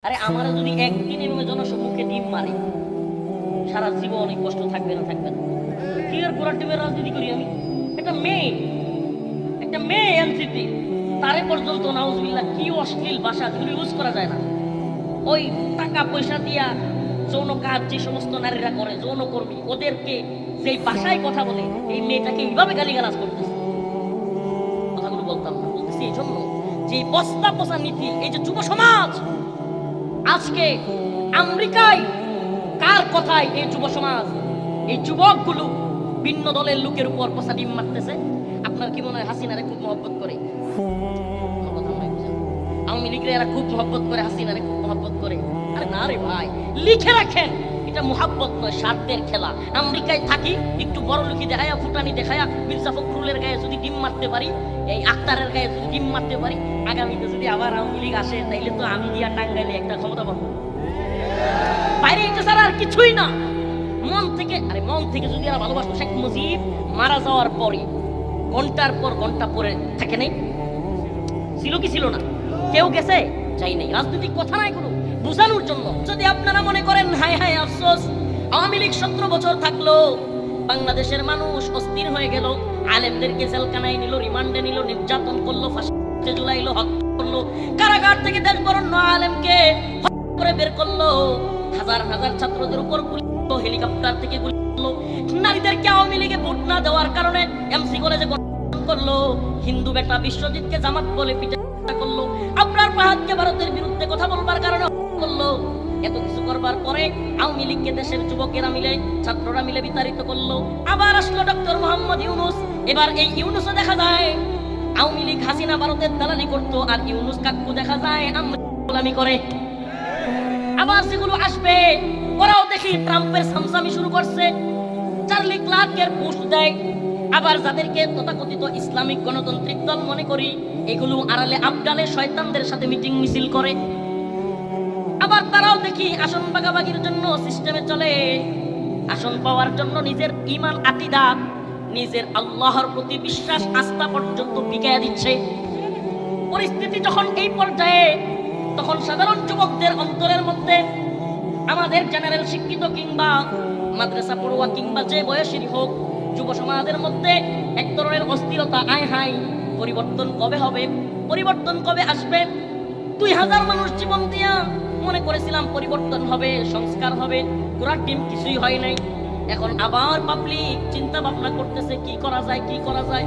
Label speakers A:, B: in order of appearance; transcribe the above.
A: আরে আমার যদি একদিন এভাবে জনসম্মুখে ডিম মারি, সারা জীবন অনেক কষ্ট থাকবে না? থাকবে না। কি আর করার, টিমের রাজনীতি করি আমি? একটা মেয়ে এনসিপি, তারে পর্যন্ত নাউজুবিল্লাহ কি অশ্লীল ভাষা, যেগুলো ইউজ করা যায় না। ওই টাকা পয়সা দিয়া যৌন কাজ যে সমস্ত নারীরা করে, যৌনকর্মী, ওদেরকে যে ভাষায় কথা বলে, এই মেয়েটাকে এইভাবে গালিগালাজ করতেছে। কথাগুলো বলতাম না, বলতেছি এই জন্য যে বস্তা পচা নীতি, এই যে যুব সমাজ আজকে আমেরিকায়, কার কথায় এই যুব সমাজ, এই যুবকগুলো ভিন্ন দলের লোকের উপর পচা ডিম মারতেছে? আপনার কি মনে হয় হাসিনারে খুব মহব্বত করে? আওয়ামী লীগের এরা খুব মহব্বত করে, হাসিনারে খুব মহব্বত করে? আরে না রে ভাই, লিখে রাখেন এটা মহব্বত নয়, স্বার্থের খেলা। আমেরিকায় থাকি, একটু বড় লুকি দেখায়া, ফুটানি দেখায়া, মির্জা ফখরুলের গায়ে যদি ডিম মারতে পারি, এই আক্তারের গায়ে যদি ডিম মারতে পারি, আগামীতে যদি আবার আওয়ামী লীগ আসে, তাইলে তো আমি দিয়া টাঙ্গাইলে একটা ক্ষমতা পাবো। বাইরে এটা ছাড়া আর কিছুই না। মন থেকে, আরে মন থেকে যদি এরা ভালোবাসতো, শেখ মুজিব মারা যাওয়ার পরে ঘন্টার পর ঘন্টা পরে থাকে নাই? ছিল কি ছিল না? কেউ গেছে? চাই নাই। রাজনৈতিক কথা নাই কোনো, বোঝানোর জন্য। যদি আপনারা মনে করেন হায় হায় আফসোস, আওয়ামী লীগ 17 বছর থাকলো, বাংলাদেশের মানুষ অস্থির হয়ে গেল, আলেমদেরকে জেলখানায় নিল, রিমান্ডে নিল, নির্যাতন করলো, ফাঁসিতে ঝুলাইলো, হত্যা করলো, কারাগার থেকে দেশ বরণ্য আলেমকে হত্যা করে বের করলো, হাজার হাজার ছাত্রদের উপর গুলি করলো, হেলিকপ্টার থেকে গুলি করলো, নারীদেরকে আওয়ামী লীগে ভোট না দেওয়ার কারণে এমসি কলেজে করলো, হিন্দু বেটা বিশ্বজিৎকে জামাত বলে পিটা করলো, আপনার ফাহাদকে ভারতের বিরুদ্ধে কথা বলবার কারণে করলো। এত কিছু করবার পরে আওয়ামী লীগকে দেশের যুবকেরা মিলে, ছাত্ররা মিলে বিতাড়িত করলো। আবার আসলো ডক্টর মোহাম্মদ ইউনূস। এবার এই ইউনূসও দেখা যায় আওয়ামী লীগ হাসিনা ভারতের দালালি করতো, আর ইউনূস কাকু দেখা যায় গোলামি করে। আবার যেগুলো আসবে ওরাও দেখি ট্রাম্পের সামসামি শুরু করছে, চার্লি ক্লার্কের পোস্ট দেয়। আবার যাদেরকে তথাকথিত ইসলামিক গণতান্ত্রিক দল মনে করি, এগুলো আড়ালে আবডালে শয়তানদের সাথে মিটিং মিছিল করে। আবার তারাও দেখি আসন ভাগাভাগির জন্য সিস্টেমে চলে, আসন পাওয়ার জন্য নিজের ঈমান আকীদা, নিজের আল্লাহর প্রতি বিশ্বাস আস্থা পর্যন্ত বিকিয়ে দিচ্ছে। পরিস্থিতি যখন এই পর্যায়ে, তখন সাধারণ যুবকদের অন্তরের মধ্যে, আমাদের জেনারেল শিক্ষিত কিংবা মাদ্রাসা পড়ুয়া কিংবা যে বয়সেরই হোক, যুব সমাজের মধ্যে এক ধরনের অস্থিরতা। আয় হাই, পরিবর্তন কবে হবে? পরিবর্তন কবে আসবে? 2000 মানুষ জীবন দিয়া মনে করেছিলাম পরিবর্তন হবে, সংস্কার হবে, গোড়ার টিম কিছুই হয় নাই। এখন আবার পাবলিক চিন্তা ভাবনা করতেছে কি করা যায়, কি করা যায়।